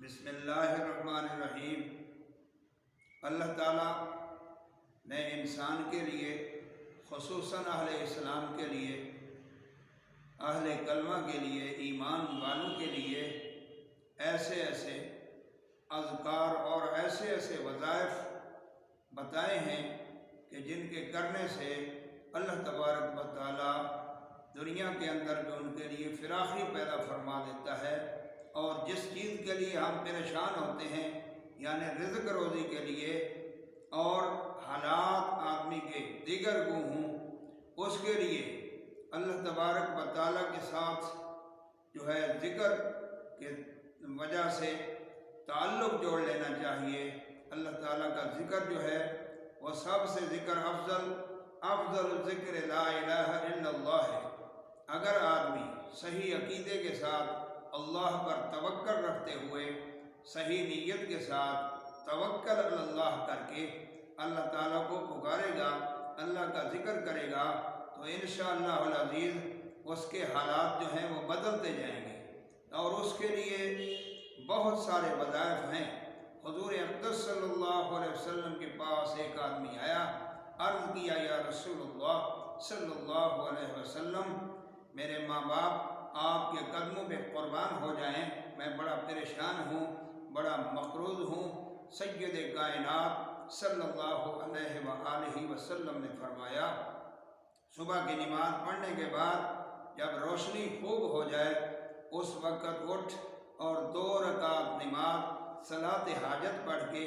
بسم اللہ الرحمن الرحیم۔ اللہ تعالیٰ نے انسان کے لیے، خصوصاً اہل اسلام کے لیے، اہل کلمہ کے لیے، ایمان والوں کے لیے ایسے ایسے اذکار اور ایسے ایسے وظائف بتائے ہیں کہ جن کے کرنے سے اللہ تبارک و تعالیٰ دنیا کے اندر بھی ان کے لیے فراخی پیدا فرما دیتا ہے، اور جس چیز کے لیے ہم پریشان ہوتے ہیں، یعنی رزق روزی کے لیے، اور حالات آدمی کے دیگر کو ہوں، اس کے لیے اللہ تبارک و تعالیٰ کے ساتھ جو ہے ذکر کے وجہ سے تعلق جوڑ لینا چاہیے۔ اللہ تعالیٰ کا ذکر جو ہے وہ سب سے ذکر افضل ذکر لا الہ الا اللہ ہے۔ اگر آدمی صحیح عقیدے کے ساتھ اللہ پر توکل رکھتے ہوئے، صحیح نیت کے ساتھ توکل اللہ کر کے اللہ تعالیٰ کو پکارے گا، اللہ کا ذکر کرے گا، تو انشاءاللہ العزیز اس کے حالات جو ہیں وہ بدلتے جائیں گے، اور اس کے لیے بہت سارے وظائف ہیں۔ حضور اقدس صلی اللہ علیہ وسلم کے پاس ایک آدمی آیا، عرض کیا، یا رسول اللہ صلی اللہ علیہ وسلم، میرے ماں باپ آپ کے قدموں پہ قربان ہو جائیں، میں بڑا پریشان ہوں، بڑا مقروض ہوں۔ سید کائنات صلی اللہ علیہ وآلہ وسلم نے فرمایا، صبح کی نماز پڑھنے کے بعد جب روشنی خوب ہو جائے اس وقت اٹھ اور 2 رکعت نماز صلاۃ حاجت پڑھ کے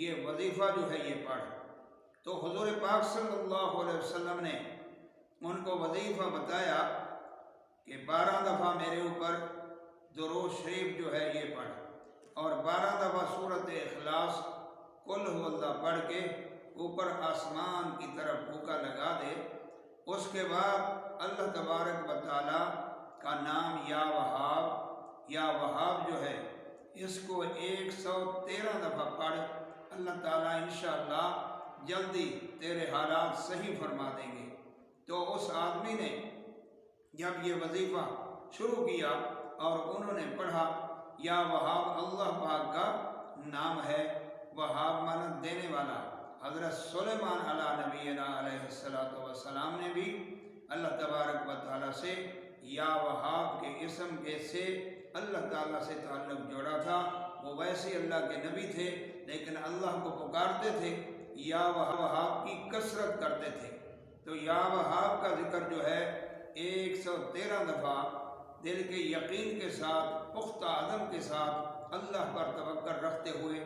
یہ وظیفہ جو ہے یہ پڑھ۔ تو حضور پاک صلی اللہ علیہ وسلم نے ان کو وظیفہ بتایا کہ 12 دفعہ میرے اوپر درود شریف جو ہے یہ پڑھ، اور 12 دفعہ سورۃ اخلاص قل هو اللہ پڑھ کے اوپر آسمان کی طرف پھونکا لگا دے۔ اس کے بعد اللہ تبارک و تعالیٰ کا نام یا وہاب جو ہے اس کو 113 دفعہ پڑھ، اللہ تعالیٰ انشاءاللہ جلدی تیرے حالات صحیح فرما دیں گے۔ تو اس آدمی نے جب یہ وظیفہ شروع کیا اور انہوں نے پڑھا، یا وہاب اللہ پاک کا نام ہے، وہاب معنی دینے والا۔ حضرت سلیمان علیہ نبینا علیہ السلام نے بھی اللہ تبارک و تعالیٰ سے یا وہاب کے اسم کے سے اللہ تعالیٰ سے تعلق جوڑا تھا۔ وہ ویسے اللہ کے نبی تھے لیکن اللہ کو پکارتے تھے، یا وہاب کی کثرت کرتے تھے۔ تو یا وہاب کا ذکر جو ہے 113 دفعہ دل کے یقین کے ساتھ، پختہ عزم کے ساتھ، اللہ پر توکل رکھتے ہوئے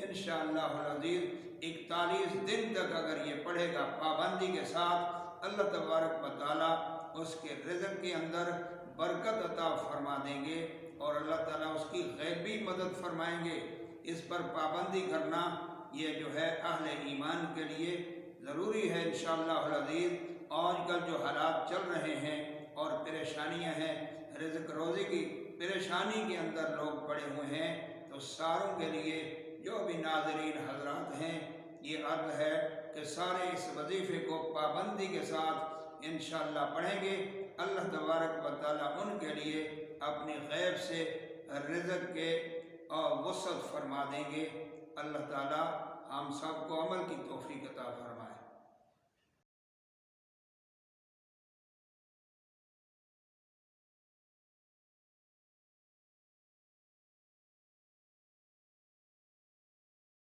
انشاءاللہ العزیز 41 دن تک اگر یہ پڑھے گا پابندی کے ساتھ، اللہ تبارک و تعالیٰ اس کے رزق کے اندر برکت عطا فرما دیں گے، اور اللہ تعالیٰ اس کی غیبی مدد فرمائیں گے۔ اس پر پابندی کرنا یہ جو ہے اہل ایمان کے لیے ضروری ہے انشاءاللہ العزیز۔ آج کل جو حالات چل رہے ہیں اور پریشانیاں ہیں، رزق روزی کی پریشانی کے اندر لوگ پڑے ہوئے ہیں، تو ساروں کے لیے جو بھی ناظرین حضرات ہیں یہ عرض ہے کہ سارے اس وظیفے کو پابندی کے ساتھ انشاءاللہ پڑھیں گے، اللہ تبارک و تعالیٰ ان کے لیے اپنی غیب سے رزق کے وسعت فرما دیں گے۔ اللہ تعالیٰ ہم سب کو عمل کی توفیق عطا فرمائے۔